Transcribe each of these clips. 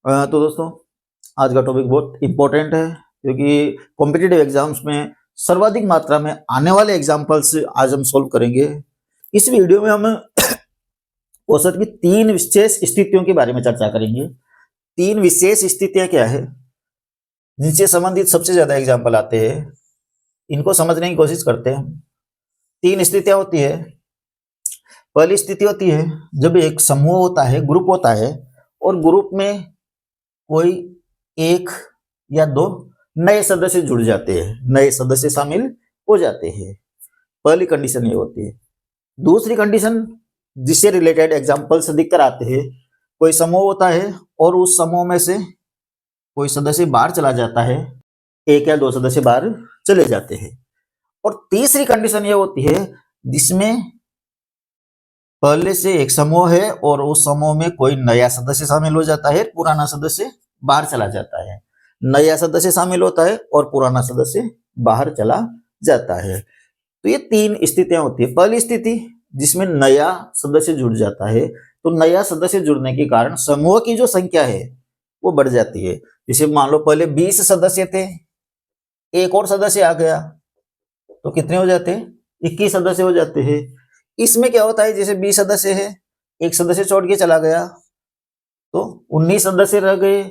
तो दोस्तों, आज का टॉपिक बहुत इम्पोर्टेंट है क्योंकि कॉम्पिटिटिव एग्जाम्स में सर्वाधिक मात्रा में आने वाले एग्जाम्पल्स आज हम सोल्व करेंगे। इस वीडियो में हम औसत की 3 विशेष स्थितियों के बारे में चर्चा करेंगे। 3 विशेष स्थितियां क्या है जिनसे संबंधित सबसे ज्यादा एग्जाम्पल आते हैं, इनको समझने की कोशिश करते हैं। 3 स्थितियां होती है। पहली स्थिति होती है जब एक समूह होता है, ग्रुप होता है, और ग्रुप में कोई एक या दो नए सदस्य जुड़ जाते हैं, नए सदस्य शामिल हो जाते हैं। पहली कंडीशन ये होती है। दूसरी कंडीशन जिससे रिलेटेड एग्जांपल्स दिखकर आते हैं, कोई समूह होता है और उस समूह में से कोई सदस्य बाहर चला जाता है, एक या दो सदस्य बाहर चले जाते हैं। और तीसरी कंडीशन ये होती है जिसमें पहले से एक समूह है और उस समूह में कोई नया सदस्य शामिल हो जाता है, पुराना सदस्य बाहर चला जाता है। नया सदस्य शामिल होता है और पुराना सदस्य बाहर चला जाता है। तो ये 3 स्थितियां होती है। पहली स्थिति जिसमें नया सदस्य जुड़ जाता है, तो नया सदस्य जुड़ने के कारण समूह की जो संख्या है वो बढ़ जाती है। जैसे मान लो पहले 20 सदस्य थे, एक और सदस्य आ गया तो कितने हो जाते हैं? 21 सदस्य हो जाते हैं। इसमें क्या होता है, जैसे 20 सदस्य है, एक सदस्य छोड़ के चला गया तो 19 सदस्य रह गए।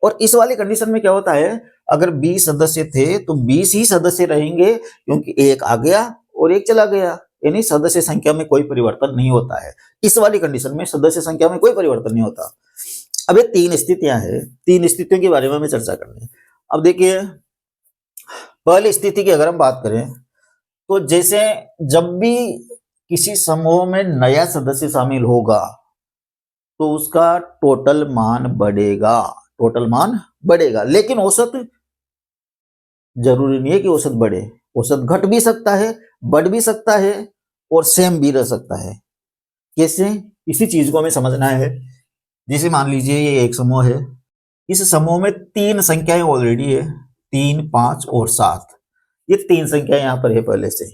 और इस वाली कंडीशन में क्या होता है, अगर 20 सदस्य थे तो 20 ही सदस्य रहेंगे क्योंकि एक आ गया और एक चला गया, यानी सदस्य संख्या में कोई परिवर्तन नहीं होता है। इस वाली कंडीशन में सदस्य संख्या में कोई परिवर्तन नहीं होता। अब ये 3 स्थितियां हैं, 3 स्थितियों के बारे में हमें चर्चा करनी है। अब देखिए, पहली स्थिति की अगर हम बात करें तो जैसे जब भी किसी समूह में नया सदस्य शामिल होगा तो उसका टोटल मान बढ़ेगा, टोटल मान बढ़ेगा। लेकिन औसत जरूरी नहीं है कि औसत बढ़े, औसत घट भी सकता है, बढ़ भी सकता है और सेम भी रह सकता है। कैसे? इसी चीज को हमें समझना है। जैसे मान लीजिए ये एक समूह है, इस समूह में 3 संख्याएं ऑलरेडी है, 3, 5 और 7। ये 3 संख्या यहाँ पर है पहले से,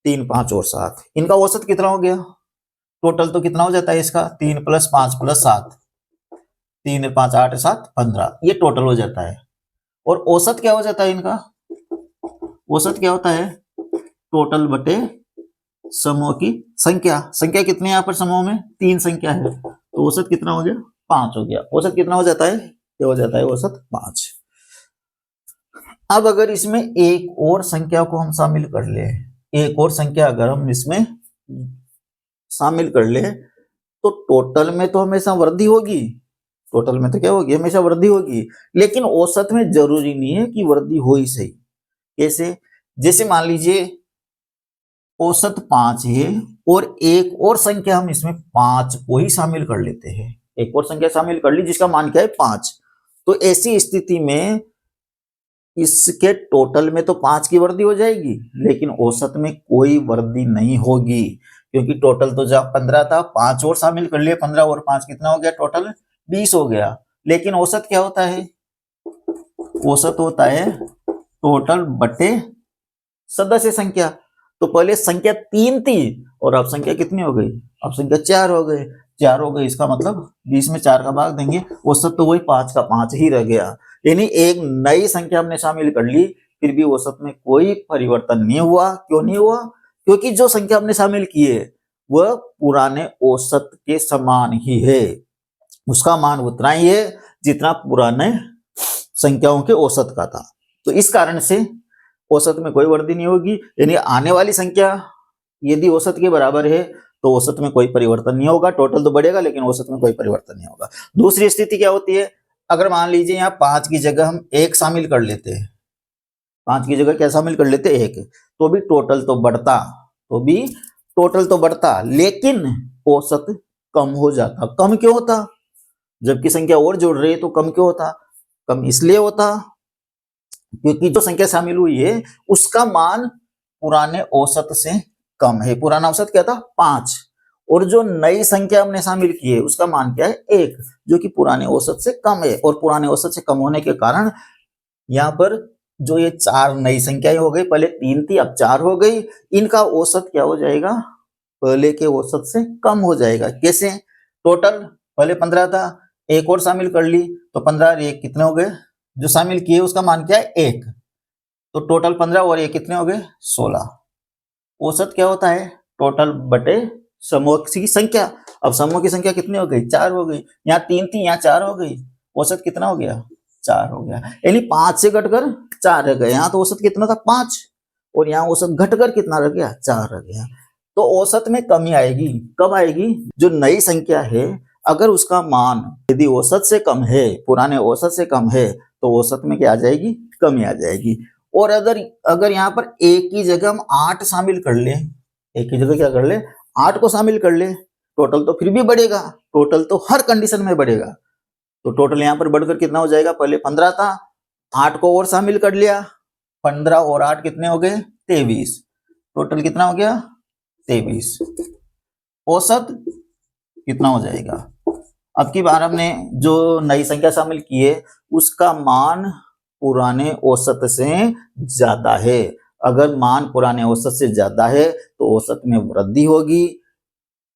3, 5 और 7। इनका औसत कितना हो गया? टोटल तो कितना हो जाता है इसका? 3 + 5 + 7, 3, 5, 8, 7, 15, ये टोटल हो जाता है। और औसत क्या हो जाता है इनका? औसत क्या होता है? टोटल बटे समूह की संख्या। संख्या कितनी है यहाँ पर समूह में? 3 संख्या है, तो औसत कितना हो गया? 5 हो गया। औसत कितना हो जाता है? ये हो जाता है औसत 5। अब अगर इसमें एक और संख्या को हम शामिल कर ले, एक और संख्या अगर हम इसमें शामिल कर ले तो टोटल में तो हमेशा वृद्धि होगी, टोटल में तो क्या होगी? हमेशा वृद्धि होगी। लेकिन औसत में जरूरी नहीं है कि वृद्धि हो ही सही। कैसे? जैसे मान लीजिए औसत 5 है और एक और संख्या हम इसमें 5 को ही शामिल कर लेते हैं, एक और संख्या शामिल कर ली जिसका मान क्या है? 5। तो ऐसी स्थिति में इसके टोटल में तो 5 की वृद्धि हो जाएगी, लेकिन औसत में कोई वृद्धि नहीं होगी क्योंकि टोटल तो जब 15 था, 5 और शामिल कर लिए, 15 और 5 कितना हो गया? टोटल 20 हो गया। लेकिन औसत क्या होता है? औसत होता है टोटल बटे सदस्य संख्या। तो पहले संख्या 3 थी और अब संख्या कितनी हो गई? अब संख्या 4 हो गई। 4 हो गई, इसका मतलब 20 में 4 का भाग देंगे, औसत तो वही 5 का 5 ही रह गया। यानी एक नई संख्या हमने शामिल कर ली, फिर भी औसत में कोई परिवर्तन नहीं हुआ। क्यों नहीं हुआ? क्योंकि जो संख्या हमने शामिल की है वह पुराने औसत के समान ही है, उसका मान उतना ही है जितना पुराने संख्याओं के औसत का था। तो इस कारण से औसत में कोई वृद्धि नहीं होगी। यानी आने वाली संख्या यदि औसत के बराबर है तो औसत में कोई परिवर्तन नहीं होगा। टोटल तो बढ़ेगा लेकिन औसत में कोई परिवर्तन नहीं होगा। दूसरी स्थिति क्या होती है? अगर मान लीजिए यहाँ 5 की जगह हम 1 शामिल कर लेते हैं, 5 की जगह क्या शामिल कर लेते? 1, तो भी टोटल तो बढ़ता, तो भी टोटल तो बढ़ता, लेकिन औसत कम हो जाता। कम क्यों होता? जबकि संख्या और जोड़ रही है तो कम क्यों होता? कम इसलिए होता क्योंकि जो संख्या शामिल हुई है उसका मान पुराने औसत से कम है। पुराना औसत क्या था? 5। और जो नई संख्या हमने शामिल की है उसका मान क्या है? 1, जो कि पुराने औसत से कम है। और पुराने औसत से कम होने के कारण यहाँ पर जो ये 4 नई संख्याएं हो गई, पहले 3 थी अब 4 हो गई, इनका औसत क्या हो जाएगा? पहले के औसत से कम हो जाएगा। कैसे? टोटल पहले 15 था, एक और शामिल कर ली तो 15 और 1 कितने हो गए, जो शामिल किए उसका मान क्या है 1, तो टोटल 15 और 1 कितने हो गए 16। औसत क्या होता है, टोटल बटे समूह की संख्या। अब समूह की संख्या कितनी हो गई 4 हो गई, यहाँ 3 थी यहाँ 4 हो गई, औसत कितना हो गया 4 हो गया, यानी 5 से घटकर 4 रह गए। यहाँ तो औसत कितना था 5 और यहाँ औसत घटकर कितना रह गया 4 रह गया। तो औसत में कमी आएगी, कब आएगी, जो नई संख्या है अगर उसका मान यदि औसत से कम है, पुराने औसत से कम है, तो औसत में क्या आ जाएगी, कमी आ जाएगी। और अगर यहाँ पर एक की जगह हम 8 शामिल कर ले, एक की जगह क्या कर ले 8 को शामिल कर ले, टोटल तो फिर भी बढ़ेगा, टोटल तो हर कंडीशन में बढ़ेगा। तो टोटल यहाँ पर बढ़कर कितना हो जाएगा, पहले 15 था, 8 को और शामिल कर लिया, 15 और 8 कितने हो गए 23, टोटल कितना हो गया 23। औसत कितना हो जाएगा, अब की बार हमने जो नई संख्या शामिल की है उसका मान पुराने औसत से ज्यादा है। अगर मान पुराने औसत से ज्यादा है तो औसत में वृद्धि होगी।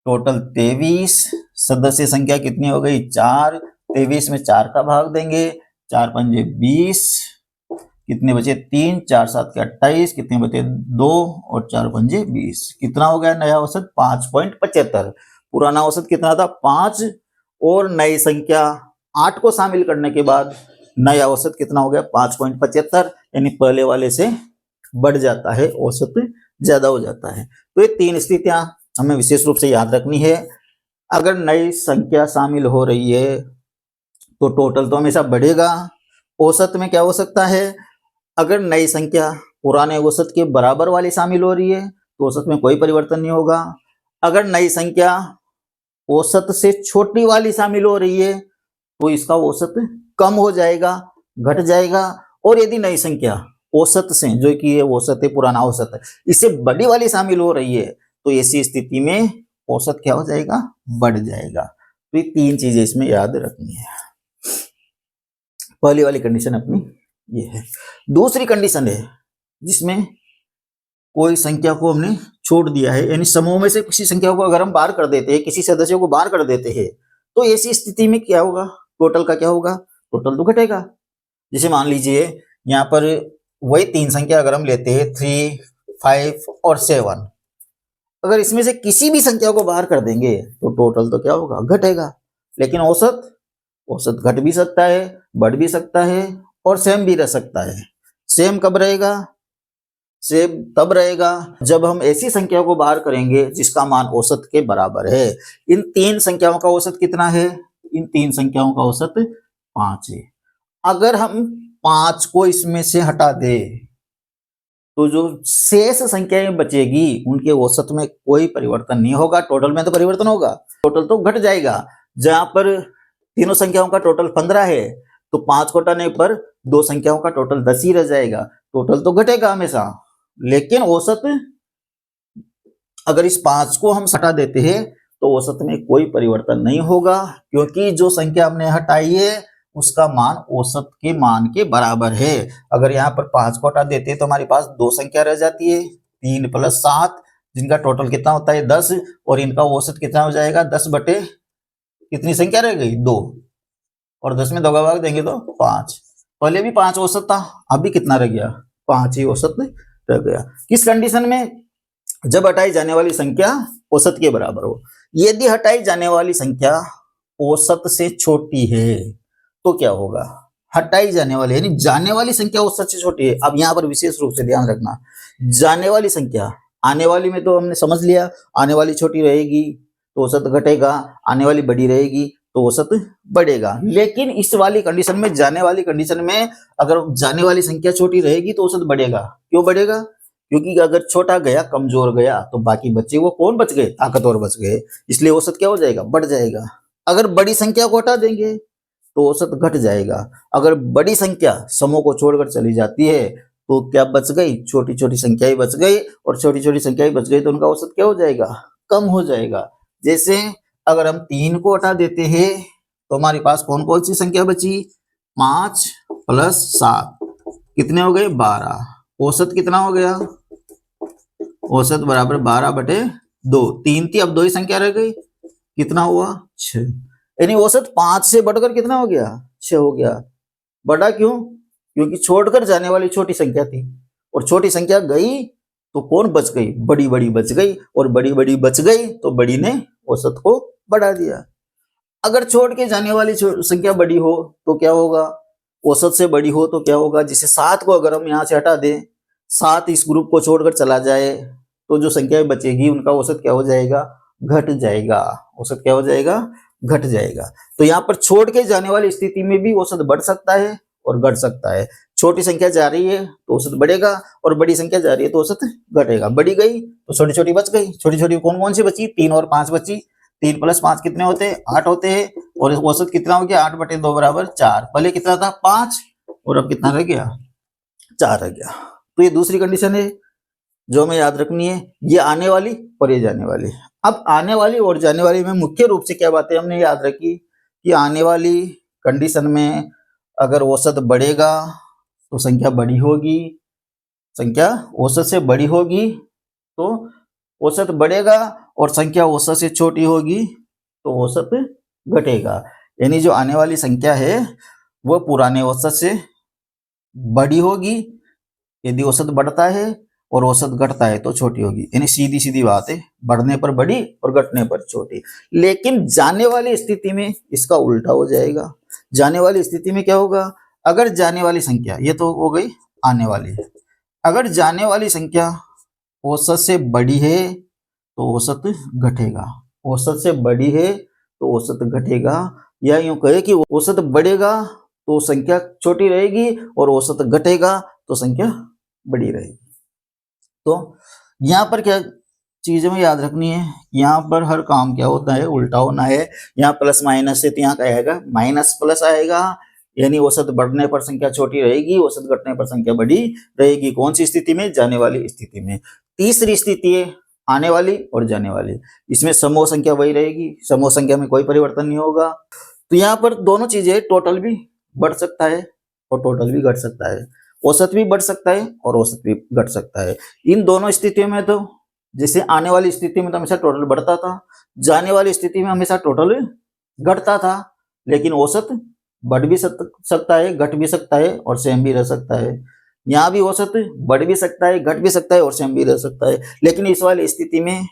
टोटल 23, सदस्य संख्या कितनी हो गई 4, 23 में 4 का भाग देंगे, 4 पंजे 20, कितने बचे 3, 4 7 के 28, कितने बचे 2 और 4 पंजे 20, कितना हो गया नया औसत 5.75। पुराना औसत कितना था 5 और नई संख्या 8 को शामिल करने के बाद नया औसत कितना हो गया 5.75, यानी पहले वाले से बढ़ जाता है, औसत ज्यादा हो जाता है। तो ये 3 स्थितियां हमें विशेष रूप से याद रखनी है। अगर नई संख्या शामिल हो रही है तो टोटल तो हमेशा बढ़ेगा। औसत में क्या हो सकता है, अगर नई संख्या पुराने औसत के बराबर वाली शामिल हो रही है तो औसत में कोई परिवर्तन नहीं होगा। अगर नई संख्या औसत से छोटी वाली शामिल हो रही है तो इसका औसत कम हो जाएगा, घट जाएगा। और यदि नई संख्या औसत से, जो कि ये औसत है पुराना औसत है, इससे बड़ी वाली शामिल हो रही है तो ऐसी स्थिति में औसत क्या हो जाएगा, बढ़ जाएगा। तो ये 3 चीजें इसमें याद रखनी है। पहली वाली कंडीशन अपनी ये है। दूसरी कंडीशन है जिसमें कोई संख्या को हमने छोड़ दिया है, यानी समूह में से किसी संख्या को अगर हम बाहर कर देते हैं, किसी सदस्य को बाहर कर देते हैं, तो ऐसी स्थिति में क्या होगा, टोटल का क्या होगा, टोटल तो घटेगा। जैसे मान लीजिए यहाँ पर वही 3 संख्या अगर हम लेते हैं 3, 5 और 7, अगर इसमें से किसी भी संख्या को बाहर कर देंगे तो टोटल तो क्या होगा, घटेगा। लेकिन औसत घट भी सकता है, बढ़ भी सकता है और सेम भी रह सकता है। सेम कब रहेगा, सेम तब रहेगा जब हम ऐसी संख्या को बाहर करेंगे जिसका मान औसत के बराबर है। इन 3 संख्याओं का औसत कितना है, इन 3 संख्याओं का औसत 5 है। अगर हम 5 को इसमें से हटा दे तो जो शेष संख्याएं बचेगी उनके औसत में कोई परिवर्तन नहीं होगा, टोटल में तो परिवर्तन होगा, टोटल तो घट जाएगा। जहां पर तीनों संख्याओं का टोटल 15 है तो 5 को हटाने पर 2 संख्याओं का टोटल 10 ही रह जाएगा, टोटल तो घटेगा हमेशा। लेकिन औसत अगर इस 5 को हम हटा देते हैं तो औसत में कोई परिवर्तन नहीं होगा, क्योंकि जो संख्या हमने हटाई है उसका मान औसत के मान के बराबर है। अगर यहाँ पर 5 को हटा देते हैं तो हमारे पास 2 संख्या रह जाती है, 3 + 7, जिनका टोटल कितना होता है 10, और इनका औसत कितना हो जाएगा 10 बटे कितनी संख्या रह गई 2, और 10 में 2 का भाग देंगे तो 5। पहले भी 5 औसत था, अभी कितना रह गया 5 ही औसत रह गया। किस कंडीशन में, जब हटाई जाने वाली संख्या औसत के बराबर हो। यदि हटाई जाने वाली संख्या औसत से छोटी है तो क्या होगा, हटाई जाने वाली यानी जाने वाली संख्या औसत से छोटी है। अब यहाँ पर विशेष रूप से ध्यान रखना, जाने वाली संख्या, आने वाली में तो हमने समझ लिया आने वाली छोटी रहेगी तो औसत घटेगा, आने वाली बड़ी रहेगी तो औसत बढ़ेगा। लेकिन इस वाली कंडीशन में, जाने वाली कंडीशन में, अगर जाने वाली संख्या छोटी रहेगी तो औसत बढ़ेगा। क्यों बढ़ेगा, क्योंकि अगर छोटा गया कमजोर गया तो बाकी बच्चे वो कौन बच गए, ताकतवर बच गए, इसलिए औसत क्या हो जाएगा, बढ़ जाएगा। अगर बड़ी संख्या को हटा देंगे तो औसत घट जाएगा। अगर बड़ी संख्या समूह को छोड़कर चली जाती है तो क्या बच गई, छोटी छोटी संख्याएं बच गई, और छोटी छोटी संख्याएं बच गई तो उनका औसत क्या हो जाएगा, कम हो जाएगा। जैसे अगर हम 3 को हटा देते हैं तो हमारे पास कौन कौन सी संख्या बची, 5 + 7 कितने हो गए 12, औसत कितना हो गया, औसत बराबर 12/2, 3 थी अब 2 ही संख्या रह गई, कितना हुआ 6। यानी औसत 5 से बढ़कर कितना हो गया, 6 हो गया। बढ़ा क्यों? क्योंकि छोड़कर जाने वाली छोटी संख्या थी, और छोटी संख्या गई तो कौन बच गई, बड़ी बड़ी बच गई, और बड़ी बड़ी बच गई तो बड़ी ने औसत को बढ़ा दिया। अगर छोड़ के जाने वाली संख्या बड़ी हो तो क्या होगा, औसत से बड़ी हो तो क्या होगा, जैसे 7 को अगर हम यहाँ से हटा दें, 7 इस ग्रुप को छोड़कर चला जाए तो जो संख्या बचेगी उनका औसत क्या हो जाएगा, घट जाएगा। औसत क्या हो जाएगा, घट जाएगा। तो यहाँ पर छोड़ के जाने वाली स्थिति में भी औसत बढ़ सकता है और घट सकता है। छोटी संख्या जा रही है तो औसत बढ़ेगा, और बड़ी संख्या जा रही है तो औसत घटेगा। बड़ी गई तो छोटी छोटी बच गई। छोटी छोटी कौन कौन सी बची, 3 और 5 बची। 3 + 5 कितने होते हैं, 8 होते हैं, और औसत कितना हो गया, 8/2 बराबर 4। पहले कितना था, 5, और अब कितना रह गया, 4 रह गया। तो ये दूसरी कंडीशन है जो हमें याद रखनी है, ये आने वाली और ये जाने वाली। अब आने वाली और जाने वाली में मुख्य रूप से क्या बातें हमने याद रखी कि आने वाली कंडीशन में अगर औसत बढ़ेगा तो संख्या बड़ी होगी, संख्या औसत से बड़ी होगी तो औसत बढ़ेगा, और संख्या औसत से छोटी होगी तो औसत घटेगा। यानी जो आने वाली संख्या है वो पुराने औसत से बड़ी होगी यदि औसत बढ़ता है, और औसत घटता है तो छोटी होगी। यानी सीधी सीधी बात है, बढ़ने पर बड़ी और घटने पर छोटी। लेकिन जाने वाली स्थिति में इसका उल्टा हो जाएगा। जाने वाली स्थिति में क्या होगा, अगर जाने वाली संख्या, ये तो हो गई आने वाली, अगर जाने वाली संख्या औसत से बड़ी है तो औसत घटेगा, औसत से बड़ी है तो औसत घटेगा। या यूं कहे कि औसत बढ़ेगा तो संख्या छोटी रहेगी, और औसत घटेगा तो संख्या बड़ी रहेगी। तो यहाँ पर क्या चीजें में याद रखनी है, यहाँ पर हर काम क्या होता है, उल्टा होना है। यहाँ प्लस माइनस है तो यहाँ क्या आएगा, माइनस प्लस आएगा। यानी औसत बढ़ने पर संख्या छोटी रहेगी, औसत घटने पर संख्या बड़ी रहेगी। कौन सी स्थिति में, जाने वाली स्थिति में। तीसरी स्थिति है आने वाली और जाने वाली। इसमें समूह संख्या वही रहेगी, समूह संख्या में कोई परिवर्तन नहीं होगा। तो यहाँ पर दोनों चीजें, टोटल भी बढ़ सकता है और टोटल भी घट सकता है, औसत भी बढ़ सकता है और औसत भी घट सकता है। इन दोनों स्थितियों में तो जैसे आने वाली स्थिति में तो हमेशा टोटल बढ़ता था, जाने वाली स्थिति में हमेशा टोटल घटता था। लेकिन औसत बढ़ भी सकता है, घट भी सकता है और सेम भी रह सकता है। यहाँ भी औसत बढ़ भी सकता है, घट भी सकता है और सेम भी रह सकता है। लेकिन इस वाली स्थिति में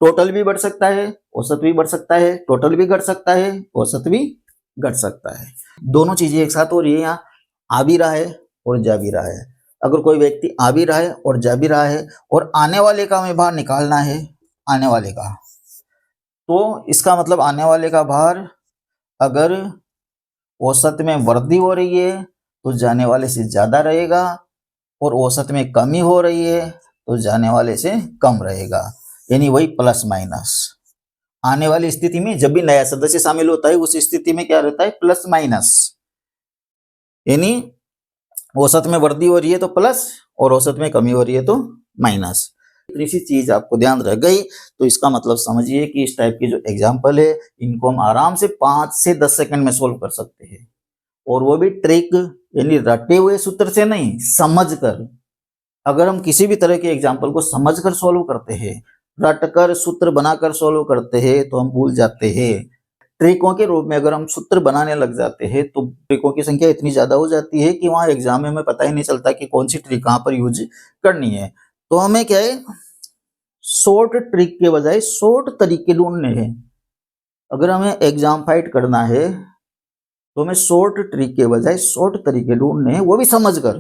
टोटल भी बढ़ सकता है, औसत भी बढ़ सकता है, टोटल भी घट सकता है, औसत भी घट सकता है। दोनों चीजें एक साथ हो रही है, यहाँ आ भी रहा है और जा भी रहा है। अगर कोई व्यक्ति आ भी रहा है और जा भी रहा है, और आने वाले का हमें बाहर निकालना है, आने वाले का, तो इसका मतलब आने वाले का भार अगर औसत में वृद्धि हो रही है तो जाने वाले से ज्यादा रहेगा, और औसत में कमी हो रही है तो जाने वाले से कम रहेगा। यानी वही प्लस माइनस। आने वाली स्थिति में जब भी नया सदस्य शामिल होता है उस स्थिति में क्या रहता है, प्लस माइनस। यानी औसत में वृद्धि हो रही है तो प्लस, और औसत में कमी हो रही है तो माइनस। इतनी सी चीज आपको ध्यान रह गई तो इसका मतलब समझिए कि इस टाइप के जो एग्जाम्पल है इनको हम आराम से 5 से 10 सेकंड में सोल्व कर सकते हैं, और वो भी ट्रिक यानी रटे हुए सूत्र से नहीं, समझकर। अगर हम किसी भी तरह के एग्जाम्पल को समझकर सोल्व करते हैं, रटकर सूत्र बनाकर सोल्व करते हैं तो हम भूल जाते हैं। ट्रिकों के रूप में अगर हम सूत्र बनाने लग जाते हैं तो ट्रिकों की संख्या इतनी ज्यादा हो जाती है कि वहां एग्जाम में हमें पता ही नहीं चलता कि कौन सी ट्रिक कहां पर यूज करनी है। तो हमें क्या है, शॉर्ट ट्रिक के बजाय शॉर्ट तरीके ढूंढने हैं। अगर हमें एग्जाम फाइट करना है तो हमें शॉर्ट ट्रिक के बजाय शॉर्ट तरीके ढूंढने हैं, वो भी समझकर।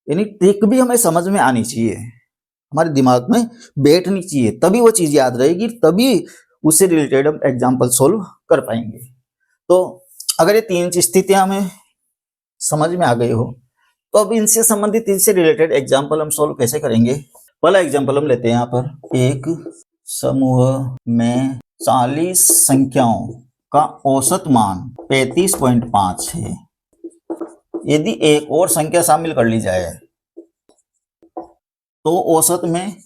यानी ट्रिक भी हमें समझ में आनी चाहिए, हमारे दिमाग में बैठनी चाहिए, तभी वो चीज याद रहेगी, तभी उससे रिलेटेड हम एग्जाम्पल सोल्व कर पाएंगे। तो अगर ये 3 स्थितियां हमें समझ में आ गई हो तो अब इनसे संबंधित, इनसे रिलेटेड एग्जाम्पल हम सोल्व कैसे करेंगे। पहला एग्जाम्पल हम लेते हैं यहाँ पर, एक समूह में 40 संख्याओं का औसत मान 35.5 है। यदि एक और संख्या शामिल कर ली जाए तो औसत में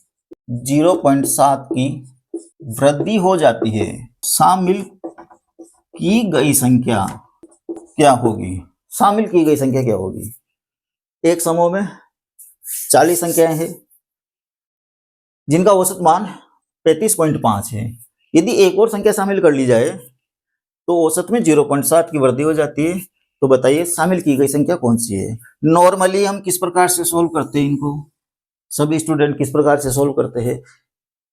0.7 की वृद्धि हो जाती है। शामिल की गई संख्या क्या होगी, शामिल की गई संख्या क्या होगी। एक समूह में 40 संख्याएं हैं जिनका औसत मान 35.5 है। यदि एक और संख्या शामिल कर ली जाए तो औसत में 0.7 की वृद्धि हो जाती है। तो बताइए शामिल की गई संख्या कौन सी है। नॉर्मली हम किस प्रकार से सोल्व करते हैं इनको, सभी स्टूडेंट किस प्रकार से सोल्व करते हैं।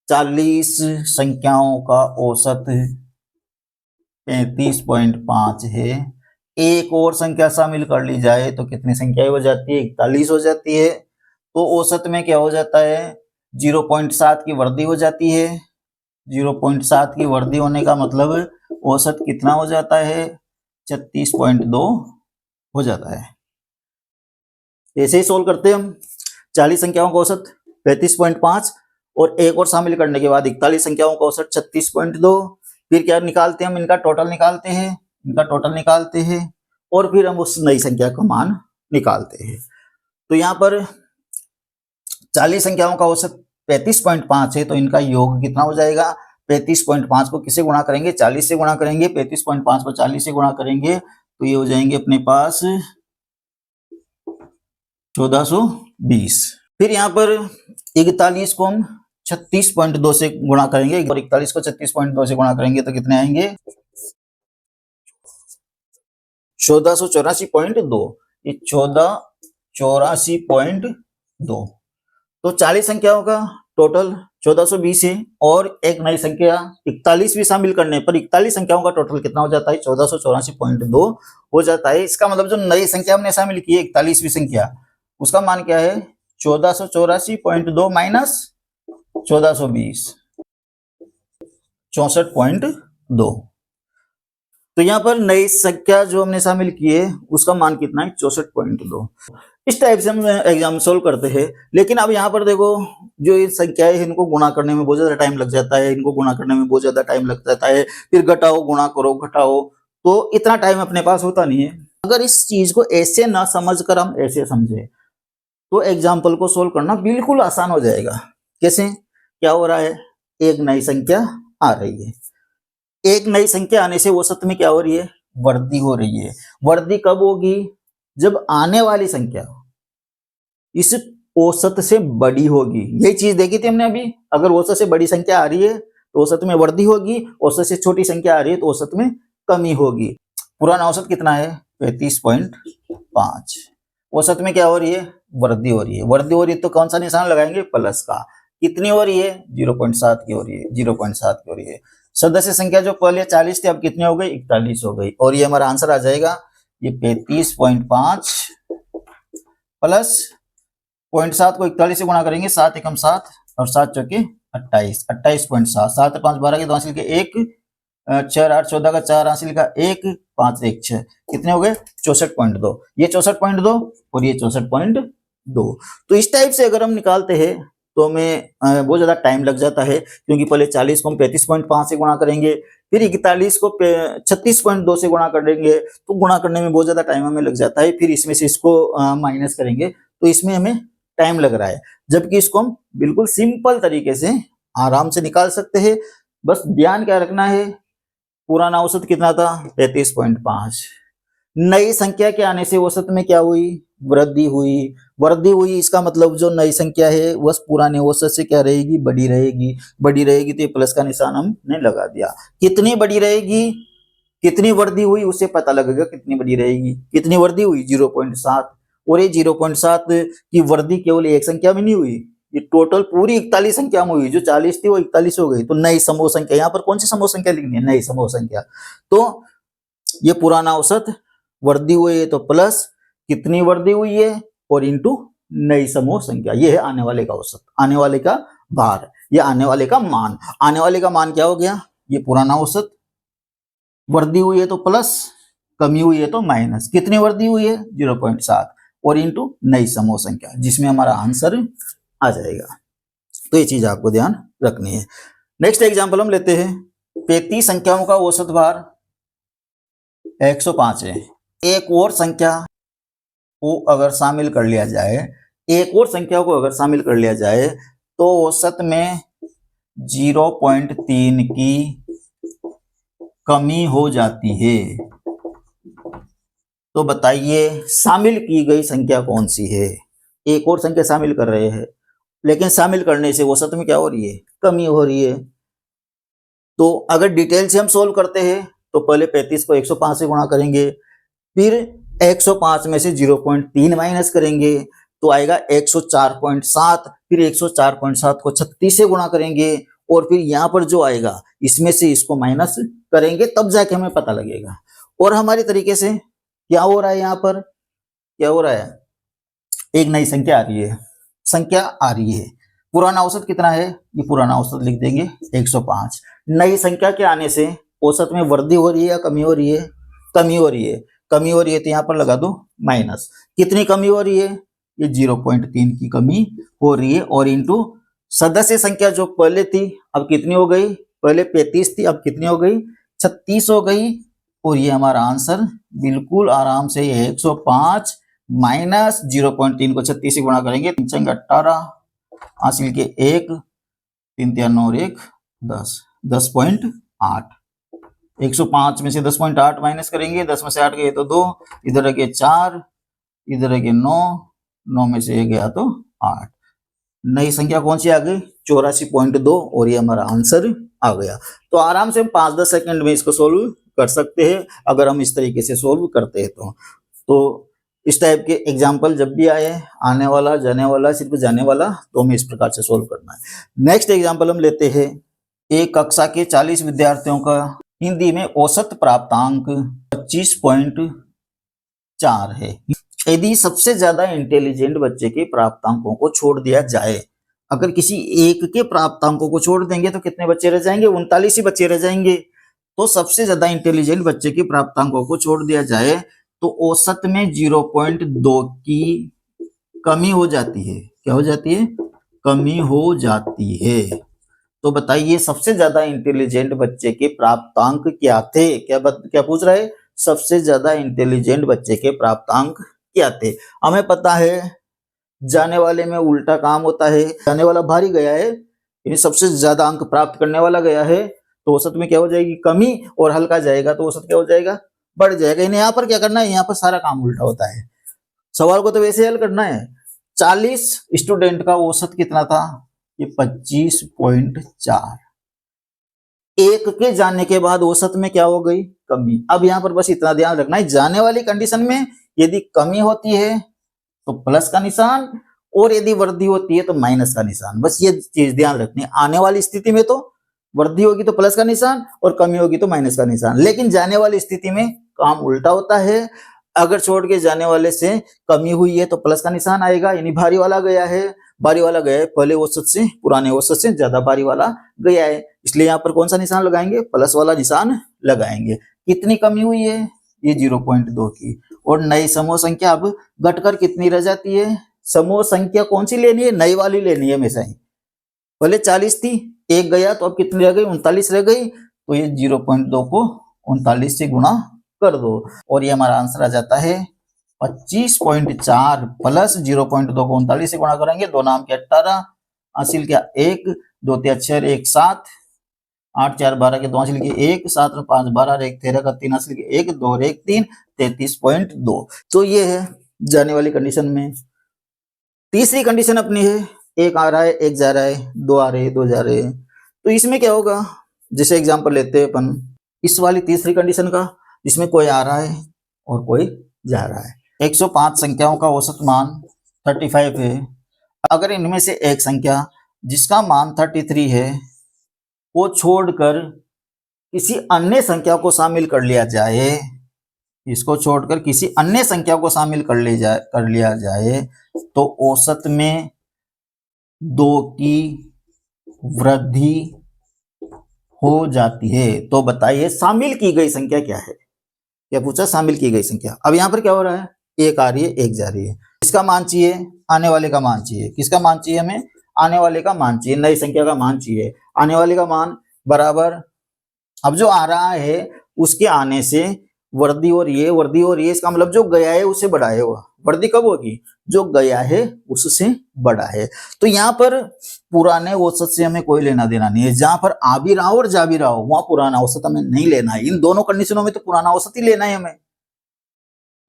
40 संख्याओं का औसत 35.5 है, एक और संख्या शामिल कर ली जाए तो कितनी संख्याएं हो जाती है, 41 हो जाती है। तो औसत में क्या हो जाता है, 0.7 की वृद्धि हो जाती है। 0.7 की वृद्धि होने का मतलब औसत कितना हो जाता है, 36.2 हो जाता है। ऐसे ही सोल्व करते हैं हम। 40 संख्याओं का औसत 35.5 और एक और शामिल करने के बाद 41 संख्याओं का औसत 36.2। फिर क्या निकालते हैं हम, इनका टोटल निकालते हैं और फिर हम उस नई संख्या का मान निकालते हैं। तो यहाँ पर 40 संख्याओं का औसत 35.5 है, तो इनका योग कितना हो जाएगा, 35.5 को किससे गुणा करेंगे, 40 से गुणा करेंगे। 35.5 को 40 से गुणा करेंगे तो ये हो जाएंगे अपने पास 1420। फिर यहाँ पर 41 को हम 36.2 से गुणा करेंगे और 41 को 36.2 से गुणा करेंगे तो कितने आएंगे, 1484.2। ये 1484.2। तो 40 संख्याओं का टोटल 1420 है और एक नई संख्या 41 भी शामिल करने पर 41 संख्याओं का टोटल कितना हो जाता है, 1484.2 हो जाता है। इसका मतलब जो नई संख्या हमने शामिल की है 41वीं संख्या, उसका मान क्या है, 1484.2 माइनस 1420, 64.2। तो यहाँ पर नई संख्या जो हमने शामिल की है उसका मान कितना है, 64.2। इस टाइप से हम एग्जाम सोल्व करते हैं। लेकिन अब यहाँ पर देखो, जो ये संख्याएं हैं इनको गुणा करने में बहुत ज्यादा टाइम लग जाता है, इनको गुणा करने में बहुत ज्यादा टाइम लग जाता है, फिर घटाओ गुणा करो घटाओ, तो इतना टाइम अपने पास होता नहीं है। अगर इस चीज को ऐसे ना समझ कर हम ऐसे समझे तो एग्जाम्पल को सोल्व करना बिल्कुल आसान हो जाएगा। कैसे, क्या हो रहा है, एक नई संख्या आ रही है, एक नई संख्या आने से औसत में क्या हो रही है, वृद्धि हो रही है। वृद्धि कब होगी, जब आने वाली संख्या इस औसत से बड़ी होगी। यही चीज देखी थी हमने अभी, अगर औसत से बड़ी संख्या आ रही है तो औसत में वृद्धि होगी, औसत से छोटी संख्या आ रही है तो औसत में कमी होगी। पुराना औसत कितना है, 35.5। औसत में क्या हो रही है, वृद्धि हो रही है। वृद्धि हो रही है तो कौन सा निशान लगाएंगे, प्लस का। कितनी हो रही है, 0.7 की हो रही है, 0.7 की हो रही है। सदस्य संख्या जो पहले 40 थी अब कितनी हो गई, 41 हो गई। और ये हमारा आंसर आ जाएगा, ये 35.5 प्लस 0.7 को 41 से गुणा करेंगे, 7 एकम 7 और 7 चौके 28, 28.7। 7 5 12 के 2 हासिल के 1, 4 8 14 का 4 हासिल का 1, 5 1 6, कितने हो गए, 64.2। ये 64.2 और ये 64.2। तो इस टाइप से अगर हम निकालते हैं तो हमें बहुत ज्यादा टाइम लग जाता है, क्योंकि पहले 40 को हम 35.5 से गुणा करेंगे, फिर 41 को 36.2 से गुणा करेंगे, तो गुणा करने में बहुत ज्यादा टाइम हमें लग जाता है। फिर इसमें से इसको माइनस करेंगे तो इसमें हमें टाइम लग रहा है, जबकि इसको हम बिल्कुल सिंपल तरीके से आराम से निकाल सकते हैं। बस ध्यान क्या रखना है, पुराना औसत कितना था, 35.5। नई संख्या के आने से औसत में क्या हुई, वृद्धि हुई। वृद्धि हुई इसका मतलब जो नई संख्या है वह पुराने औसत से क्या रहेगी, बड़ी रहेगी। बड़ी रहेगी तो ये प्लस का निशान हमने लगा दिया। कितनी बड़ी रहेगी, कितनी वृद्धि हुई उससे पता लगेगा कितनी बड़ी रहेगी। कितनी वृद्धि हुई, 0.7। और ये 0.7 की वृद्धि केवल एक संख्या में नहीं हुई, ये टोटल पूरी 41 संख्या में हुई। जो 40 थी वो 41 हो गई। तो नई समूह संख्या, यहाँ पर कौन सी समूह संख्या लिखनी है, नई समूह संख्या। तो ये पुराना औसत, वृद्धि हुई है तो प्लस कितनी वृद्धि हुई है और इंटू नई समूह संख्या। ये है आने वाले का औसत, आने वाले का भार, ये आने वाले का मान। आने वाले का मान क्या हो गया, ये पुराना औसत, वृद्धि हुई है तो प्लस, कमी हुई है तो माइनस। कितनी वृद्धि हुई है, 0.7 और इंटू नई समूह संख्या, जिसमें हमारा आंसर आ जाएगा। तो ये चीज आपको ध्यान रखनी है। नेक्स्ट एग्जांपल हम लेते हैं। 35 संख्याओं का औसत भार 105 है। एक और संख्या को अगर शामिल कर लिया जाए, एक और संख्या को अगर शामिल कर लिया जाए तो औसत में 0.3 की कमी हो जाती है। तो बताइए शामिल की गई संख्या कौन सी है। एक और संख्या शामिल कर रहे हैं, लेकिन शामिल करने से औसत में क्या हो रही है, कमी हो रही है। तो अगर डिटेल से हम सोल्व करते हैं तो पहले 35 को 105 से गुणा करेंगे, फिर 105 में से 0.3 माइनस करेंगे तो आएगा 104.7, फिर 104.7 को 36 से गुणा करेंगे और फिर यहाँ पर जो आएगा इसमें से इसको माइनस करेंगे, तब जाके हमें पता लगेगा। और हमारे तरीके से क्या हो रहा है, यहाँ पर क्या हो रहा है, एक नई संख्या आ रही है, संख्या आ रही है। पुराना औसत कितना है, ये पुराना औसत लिख देंगे 105। नई संख्या के आने से औसत में वृद्धि हो रही है या कमी हो रही है, कमी हो रही है, कमी हो रही है तो यहाँ पर लगा दो माइनस। कितनी कमी हो रही है, ये 0.3 की कमी हो रही है। और इंटू सदस्य संख्या जो पहले थी अब कितनी हो गई, पहले 35 थी अब कितनी हो गई, 36 हो गई। और ये हमारा आंसर बिल्कुल आराम से 105 माइनस 0.3 को 36 से गुणा करेंगे, 3 18 हासिल के 1 3 3 9 और 1 10, 10.8। 105 में से 10.8 माइनस करेंगे, 10 में से 8 गए तो 2, इधर रह गए 4, इधर रह गए 9, 9 में से 1 गया तो 8। नई संख्या कौन सी आ गई, 84.2 और ये हमारा आंसर आ गया। तो आराम से हम 5-10 सेकंड में इसको सोल्व कर सकते हैं अगर हम इस तरीके से सोल्व करते हैं तो इस टाइप के एग्जाम्पल जब भी आए, आने वाला जाने वाला सिर्फ जाने वाला, तो हमें इस प्रकार से सोल्व करना है। नेक्स्ट एग्जाम्पल हम लेते हैं, एक कक्षा के 40 विद्यार्थियों का हिंदी में औसत प्राप्तांक 25.4 है। यदि सबसे ज्यादा इंटेलिजेंट बच्चे के प्राप्तांकों को छोड़ दिया जाए, अगर किसी एक के प्राप्तांकों को छोड़ देंगे तो कितने बच्चे रह जाएंगे, 39 ही बच्चे रह जाएंगे। तो सबसे ज्यादा इंटेलिजेंट बच्चे के प्राप्तांकों को छोड़ दिया जाए तो औसत में 0.2 की कमी हो जाती है। क्या हो जाती है, कमी हो जाती है। तो बताइए सबसे ज्यादा इंटेलिजेंट बच्चे के प्राप्तांक क्या थे, क्या पूछ रहा है, सबसे ज्यादा इंटेलिजेंट बच्चे के प्राप्तांक क्या थे। हमें पता है जाने वाले में उल्टा काम होता है, जाने वाला भारी गया है यानी सबसे ज्यादा अंक प्राप्त करने वाला गया है तो औसत में क्या हो जाएगी, कमी, और हल्का जाएगा तो औसत क्या हो जाएगा, बढ़ जाएगा। इन्हें यहाँ पर क्या करना है, यहाँ पर सारा काम उल्टा होता है। सवाल को तो वैसे हल करना है। 40 स्टूडेंट का औसत कितना था, ये 25.4। एक के जाने के बाद औसत में क्या हो गई, कमी। अब यहाँ पर बस इतना ध्यान रखना है, जाने वाली कंडीशन में यदि कमी होती है तो प्लस का निशान और यदि वृद्धि होती है तो माइनस का निशान, बस ये चीज ध्यान रखनी है। आने वाली स्थिति में तो वृद्धि होगी तो प्लस का निशान और कमी होगी तो माइनस का निशान, लेकिन जाने वाली स्थिति में काम उल्टा होता है। अगर छोड़ के जाने वाले से कमी हुई है तो प्लस का निशान आएगा, यानी भारी वाला गया है, भारी वाला गया है पहले औसत से, पुराने औसत से ज्यादा भारी वाला गया है, इसलिए यहाँ पर कौन सा निशान लगाएंगे, प्लस वाला निशान लगाएंगे। कितनी कमी हुई है, ये 0.2 की। और नई समूह संख्या अब घटकर कितनी रह जाती है, समूह संख्या कौन सी लेनी है, नई वाली लेनी है हमेशा ही। पहले 40 थी, एक गया तो अब कितनी रह गई, 39 रह गई। तो ये 0.2 को 39 से गुणा कर दो और ये हमारा आंसर आ जाता है 25.4 प्लस 0.2 को 39 से गुणा करेंगे, 2 नाम के 18 हासिल क्या 1, 2 3 अक्षर 1 7, 8 4 12 के 2 हासिल के 1, 7 और 5 12 और 1 13 का 3 हासिल के 1, 2 और 1 3, 33.2। तो ये है जाने वाली कंडीशन में। तीसरी कंडीशन अपनी है, एक आ रहा है एक जा रहा है, 2 आ रहे हैं 2 जा रहे हैं। तो इसमें क्या होगा, जैसे एग्जांपल लेते हैं अपन इस वाली तीसरी कंडीशन का, जिसमें कोई आ रहा है और कोई जा रहा है। 105 संख्याओं का औसत मान 35 है। अगर इनमें से एक संख्या जिसका मान 33 है वो छोड़कर किसी अन्य संख्या को शामिल कर लिया जाए, इसको छोड़कर किसी अन्य संख्या को शामिल कर लिया जाए तो औसत में 2 की वृद्धि हो जाती है। तो बताइए शामिल की गई संख्या क्या है, क्या पूछा, शामिल की गई संख्या। अब यहाँ पर क्या हो रहा है, एक आ रही है एक जा रही है, इसका मान चाहिए, आने वाले का मान चाहिए। किसका मान चाहिए हमें, आने वाले का मान चाहिए, नई संख्या का मान चाहिए। आने वाले का मान बराबर, अब जो आ रहा है उसके आने से वृद्धि और ये वृद्धि और ये, इसका मतलब जो गया है उससे बड़ा है। वो वृद्धि कब होगी, जो गया है उससे बड़ा है। तो यहाँ पर पुराने औसत से हमें कोई लेना देना नहीं है। जहां पर आ भी रहा हो और जा भी रहा हो वहां पुराना औसत हमें नहीं लेना है। इन दोनों कंडीशनों में तो पुराना औसत ही लेना है हमें,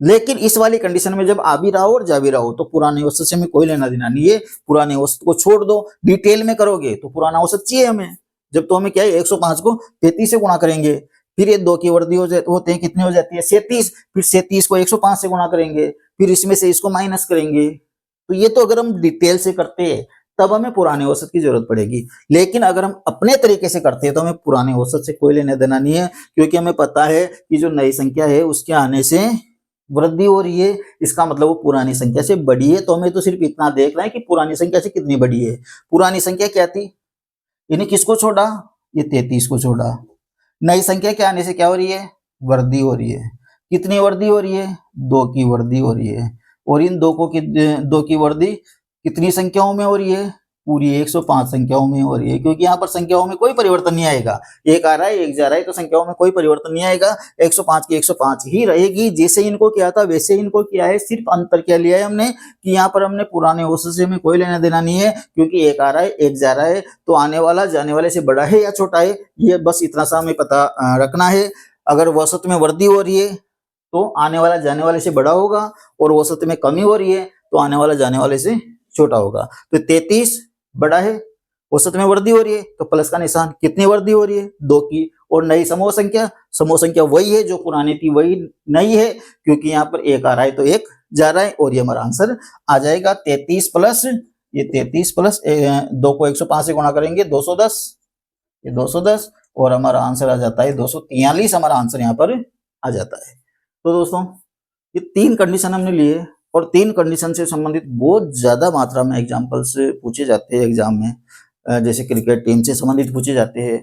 लेकिन इस वाली कंडीशन में जब आ भी रहा हो और जा भी रहा हो तो पुराने औसत से हमें कोई लेना देना नहीं है। पुराने औसत को छोड़ दो, डिटेल में करोगे तो पुराना औसत चाहिए हमें। जब तो हमें क्या है 105 को 33 से गुणा करेंगे, फिर ये 2 की वर्दी होते हैं, कितनी हो जाती है 37, फिर 37 को 105 से गुणा करेंगे, फिर इसमें से इसको माइनस करेंगे। तो ये तो अगर हम डिटेल से करते हैं तब हमें पुराने औसत की जरूरत पड़ेगी, लेकिन अगर हम अपने तरीके से करते हैं तो हमें पुराने औसत से कोई लेना देना नहीं है, क्योंकि हमें पता है कि जो नई संख्या है उसके आने से वृद्धि हो रही है, इसका मतलब वो पुरानी संख्या से बड़ी है। तो हमें तो सिर्फ इतना देखना है कि पुरानी संख्या से कितनी बड़ी है। पुरानी संख्या क्या थी, इन्हें किसको छोड़ा, ये 33 को छोड़ा। नई संख्या के आने से क्या हो रही है, वृद्धि हो रही है। कितनी वृद्धि हो रही है, 2 की वृद्धि हो रही है। और इन 2 की वृद्धि कितनी संख्याओं में हो रही है, पूरी 105 संख्याओं में हो रही है, क्योंकि यहाँ पर संख्याओं में कोई परिवर्तन नहीं आएगा। एक आ रहा है, एक जा रहा है, तो संख्याओं में कोई परिवर्तन नहीं आएगा। 105 की 105 ही रहेगी। जैसे इनको किया था वैसे इनको किया है, सिर्फ अंतर क्या लिया है हमने कि यहाँ पर हमने पुराने औसत से हमें कोई लेना देना नहीं है, क्योंकि एक आ रहा है, एक जा रहा है, तो आने वाला जाने वाले से बड़ा है या छोटा है, ये बस इतना सा हमें पता रखना है। अगर औसत में वृद्धि हो रही है तो आने वाला जाने वाले से बड़ा होगा, और औसत में कमी हो रही है तो आने वाला जाने वाले से छोटा होगा। तो 33 बड़ा है, औसत में वृद्धि हो रही है, तो प्लस का निशान। कितनी वृद्धि हो रही है, 2 की। और नई समूह संख्या वही है जो पुरानी थी, वही नई है, क्योंकि यहाँ पर एक आ रहा है तो एक जा रहा है, और ये हमारा आंसर आ जाएगा 33 प्लस ये 33 प्लस 2 को 105 से गुणा करेंगे 210, ये 210, और हमारा आंसर आ जाता है 243। हमारा आंसर यहाँ पर आ जाता है। तो दोस्तों ये 3 कंडीशन हमने लिए, और 3 कंडीशन से संबंधित बहुत ज्यादा मात्रा में एग्जाम्पल्स पूछे जाते हैं एग्जाम में। जैसे क्रिकेट टीम से संबंधित पूछे जाते हैं,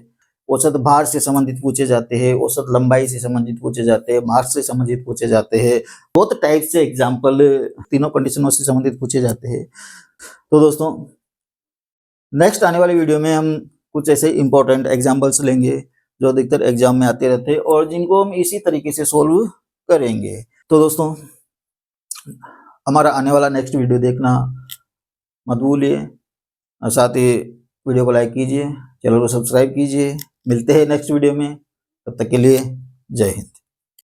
औसत भार से संबंधित पूछे जाते हैं, औसत लंबाई से संबंधित पूछे जाते हैं, मार्क्स से संबंधित पूछे जाते हैं। बहुत टाइप से एग्जाम्पल तीनों कंडीशनों से संबंधित पूछे जाते हैं। तो दोस्तों नेक्स्ट आने वाली वीडियो में हम कुछ ऐसे इंपॉर्टेंट एग्जाम्पल्स लेंगे जो अधिकतर एग्जाम में आते रहते हैं, और जिनको हम इसी तरीके से सोल्व करेंगे। तो दोस्तों हमारा आने वाला नेक्स्ट वीडियो देखना मत भूलिए, और साथ ही वीडियो को लाइक कीजिए, चैनल को सब्सक्राइब कीजिए। मिलते हैं नेक्स्ट वीडियो में, तब तक के लिए जय हिंद।